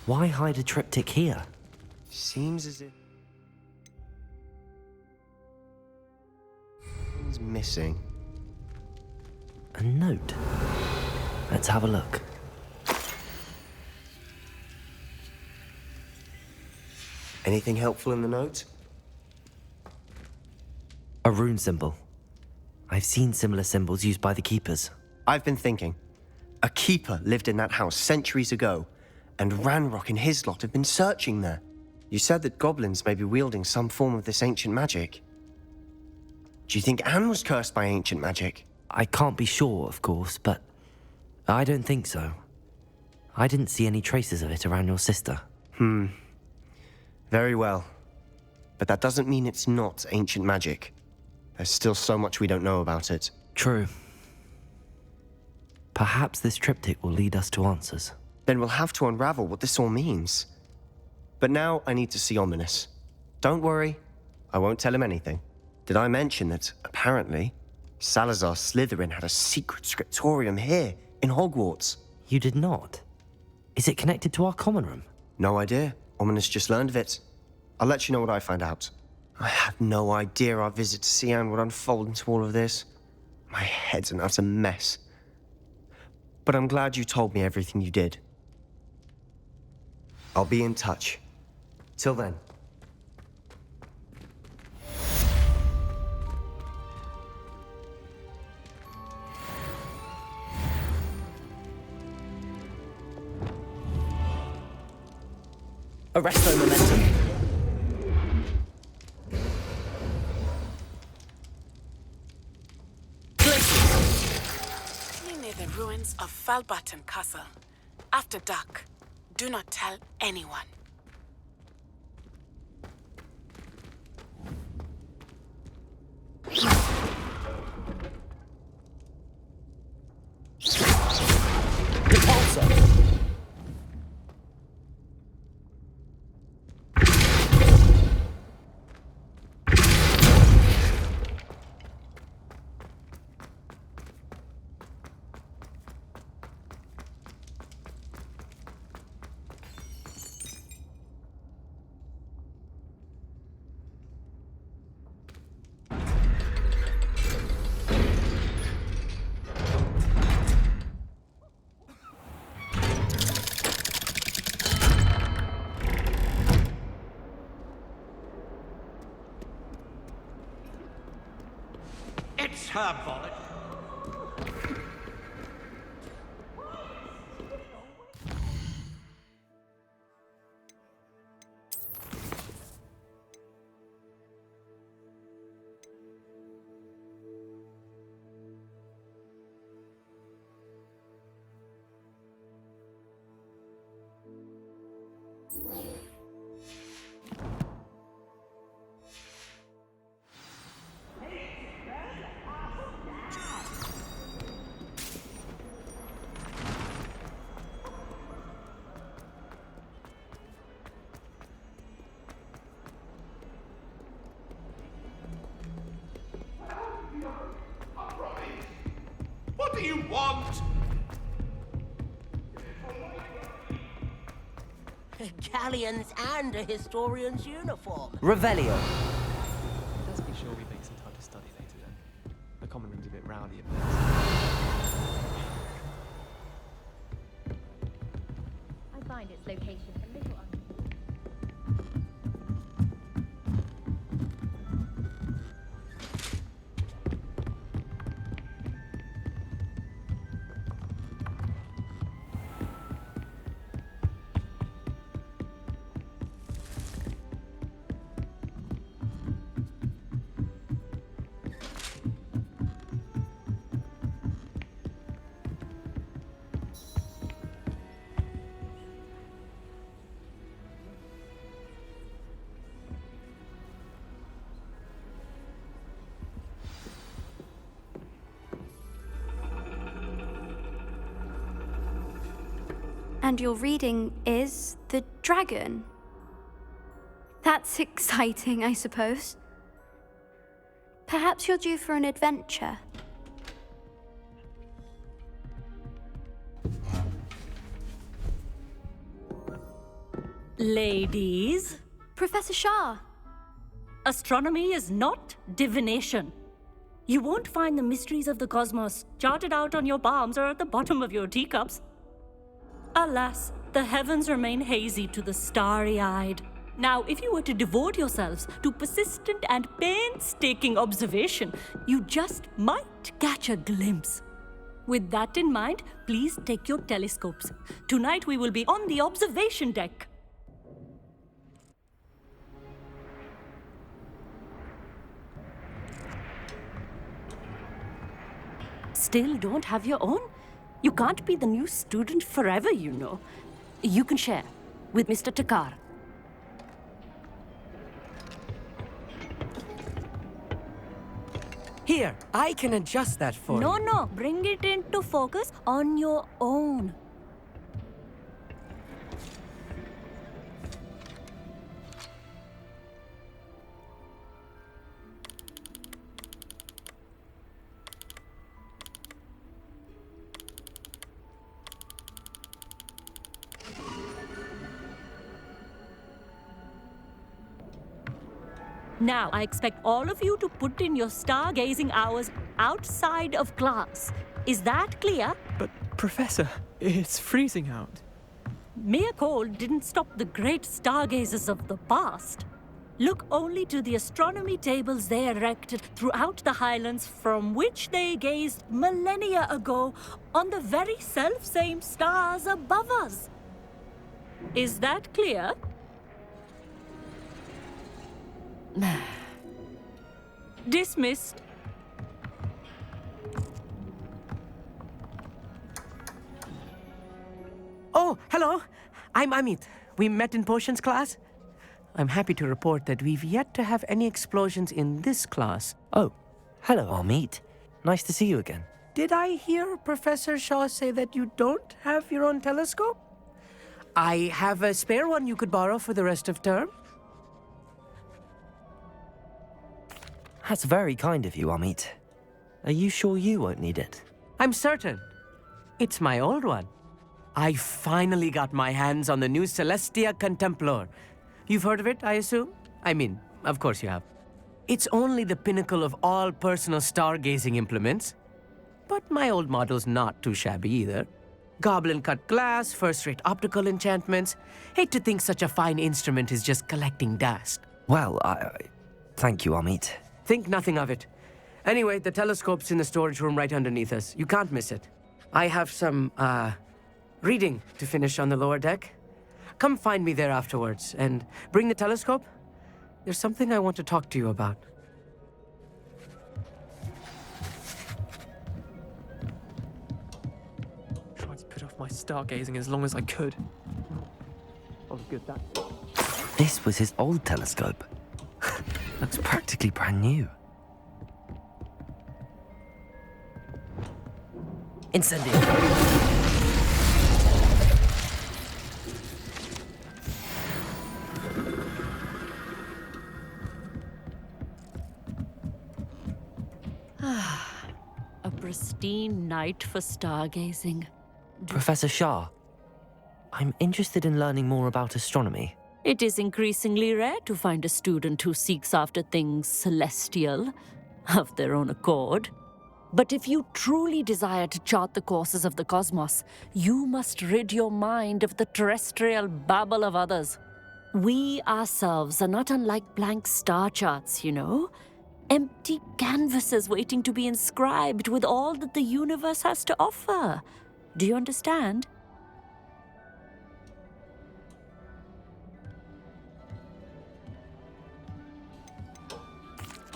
Why hide a triptych here? Seems as if... something's missing. A note. Let's have a look. Anything helpful in the note? A rune symbol. I've seen similar symbols used by the keepers. I've been thinking. A keeper lived in that house centuries ago, and Ranrock and his lot have been searching there. You said that goblins may be wielding some form of this ancient magic. Do you think Anne was cursed by ancient magic? I can't be sure, of course, but I don't think so. I didn't see any traces of it around your sister. Very well. But that doesn't mean it's not ancient magic. There's still so much we don't know about it. True. Perhaps this triptych will lead us to answers. Then we'll have to unravel what this all means. But now I need to see Ominous. Don't worry, I won't tell him anything. Did I mention that, apparently, Salazar Slytherin had a secret scriptorium here, in Hogwarts? You did not? Is it connected to our common room? No idea. Ominous just learned of it. I'll let you know what I find out. I had no idea our visit to Cian would unfold into all of this. My head's an utter mess. But I'm glad you told me everything you did. I'll be in touch. Till then. Arresto momentum. Near the ruins of Falbarton Castle. After dark. Do not tell anyone. Repulsor. It's her bullet. What do you want? Galleons and a historian's uniform. Revelio. Let's be sure we I find its location a little And your reading is the dragon. That's exciting, I suppose. Perhaps you're due for an adventure. Ladies, Professor Shah. astronomy is not divination. You won't find the mysteries of the cosmos charted out on your palms or at the bottom of your teacups. Alas, the heavens remain hazy to the starry-eyed. Now, if you were to devote yourselves to persistent and painstaking observation, you just might catch a glimpse. With that in mind, please take your telescopes. Tonight we will be on the observation deck. Still don't have your own? You can't be the new student forever, you know. You can share with Mr. Takar. Here, I can adjust that for you. No, bring it into focus on your own. Now, I expect all of you to put in your stargazing hours outside of class. Is that clear? But, Professor, it's freezing out. Mere cold didn't stop the great stargazers of the past. Look only to the astronomy tables they erected throughout the highlands from which they gazed millennia ago on the very self-same stars above us. Is that clear? Dismissed. Oh, hello. I'm Amit. We met in potions class. I'm happy to report that we've yet to have any explosions in this class. Oh, hello, Amit. Nice to see you again. Did I hear Professor Shaw say that you don't have your own telescope? I have a spare one you could borrow for the rest of term. That's very kind of you, Amit. Are you sure you won't need it? I'm certain. It's my old one. I finally got my hands on the new Celestia Contemplar. You've heard of it, I assume? I mean, of course you have. It's only the pinnacle of all personal stargazing implements. But my old model's not too shabby either. Goblin-cut glass, first-rate optical enchantments. Hate to think such a fine instrument is just collecting dust. Well, thank you, Amit. Think nothing of it. Anyway, the telescope's in the storage room right underneath us. You can't miss it. I have some, reading to finish on the lower deck. Come find me there afterwards, and bring the telescope. There's something I want to talk to you about. Tried to put off my stargazing as long as I could. Oh, good, that. This was his old telescope. Looks practically brand new. Incendio. A pristine night for stargazing. Professor Shah, I'm interested in learning more about astronomy. It is increasingly rare to find a student who seeks after things celestial of their own accord. But if you truly desire to chart the courses of the cosmos, you must rid your mind of the terrestrial babble of others. We ourselves are not unlike blank star charts, you know? Empty canvases waiting to be inscribed with all that the universe has to offer. Do you understand?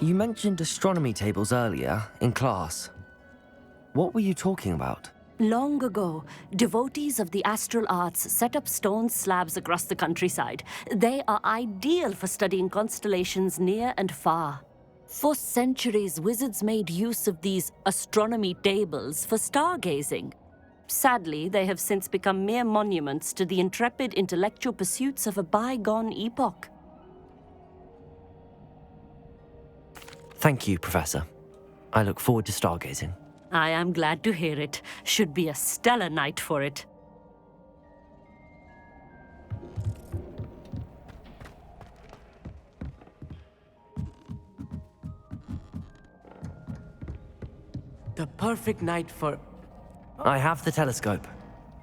You mentioned astronomy tables earlier in class. What were you talking about? Long ago, devotees of the astral arts set up stone slabs across the countryside. They are ideal for studying constellations near and far. For centuries, wizards made use of these astronomy tables for stargazing. Sadly, they have since become mere monuments to the intrepid intellectual pursuits of a bygone epoch. Thank you, Professor. I look forward to stargazing. I am glad to hear it. Should be a stellar night for it. The perfect night for... I have the telescope.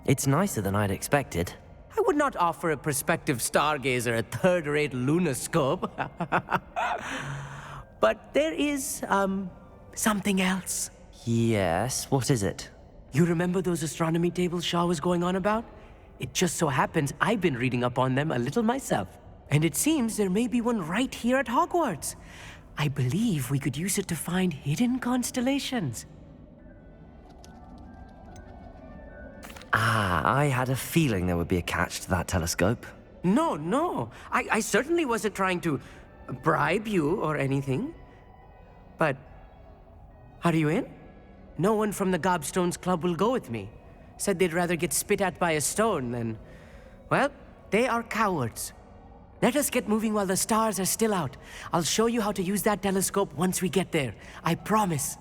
It's nicer than I'd expected. I would not offer a prospective stargazer a third-rate lunoscope. But there is, something else. Yes, what is it? You remember those astronomy tables Shaw was going on about? It just so happens I've been reading up on them a little myself. And it seems there may be one right here at Hogwarts. I believe we could use it to find hidden constellations. I had a feeling there would be a catch to that telescope. No. I certainly wasn't trying to bribe you or anything. But, are you in? No one from the Gobstones Club will go with me. Said they'd rather get spit at by a stone than... Well, they are cowards. Let us get moving while the stars are still out. I'll show you how to use that telescope once we get there. I promise.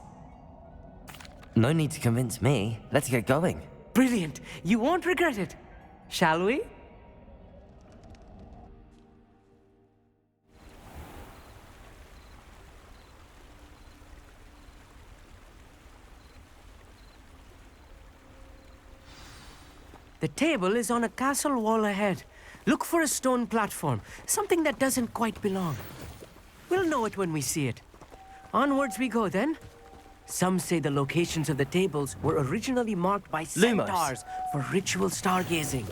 No need to convince me. Let's get going. Brilliant. You won't regret it. Shall we? The table is on a castle wall ahead. Look for a stone platform, something that doesn't quite belong. We'll know it when we see it. Onwards we go then. Some say the locations of the tables were originally marked by centaurs for ritual stargazing.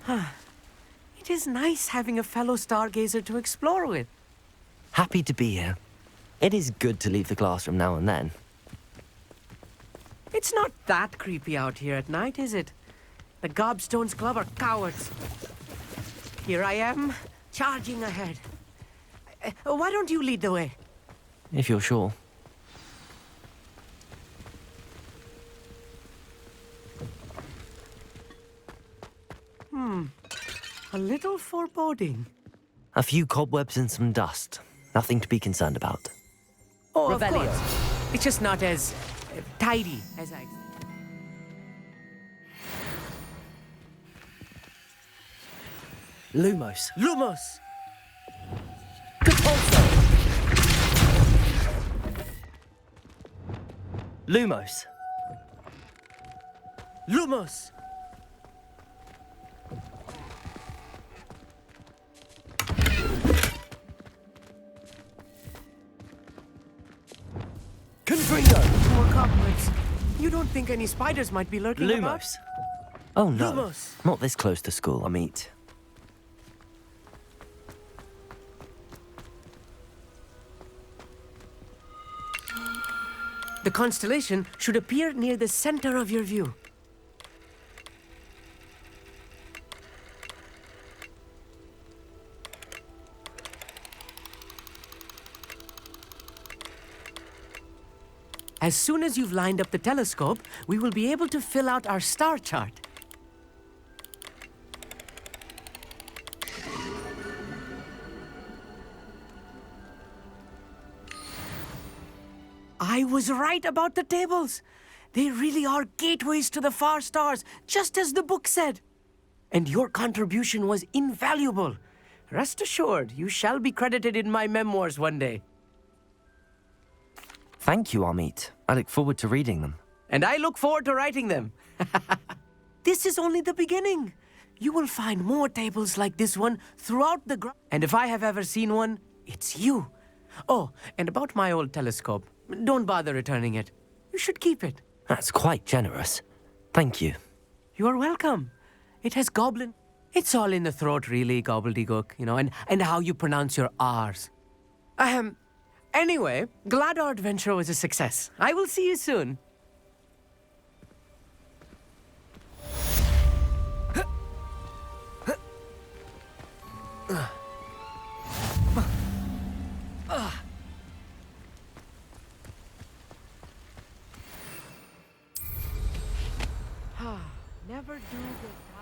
It is nice having a fellow stargazer to explore with. Happy to be here. It is good to leave the classroom now and then. It's not that creepy out here at night, is it? The Gobstones Club are cowards. Here I am, charging ahead. Why don't you lead the way? If you're sure. A little foreboding. A few cobwebs and some dust. Nothing to be concerned about. Oh, of Revelio. course. It's just not as tidy as I... Lumos. Lumos! Lumos. Lumos! Confringo. More cobwebs. You don't think any spiders might be lurking about? Lumos. Oh no. Lumos. Not this close to school, I mean. The constellation should appear near the center of your view. As soon as you've lined up the telescope, we will be able to fill out our star chart. I was right about the tables. They really are gateways to the far stars, just as the book said. And your contribution was invaluable. Rest assured, you shall be credited in my memoirs one day. Thank you, Amit. I look forward to reading them. And I look forward to writing them. This is only the beginning. You will find more tables like this one throughout the ground. And if I have ever seen one, it's you. Oh, and about my old telescope. Don't bother returning it. You should keep it. That's quite generous. Thank you. You are welcome. It has goblin. It's all in the throat, really, gobbledygook, and how you pronounce your R's. Anyway, glad our adventure was a success. I will see you soon. Never do good.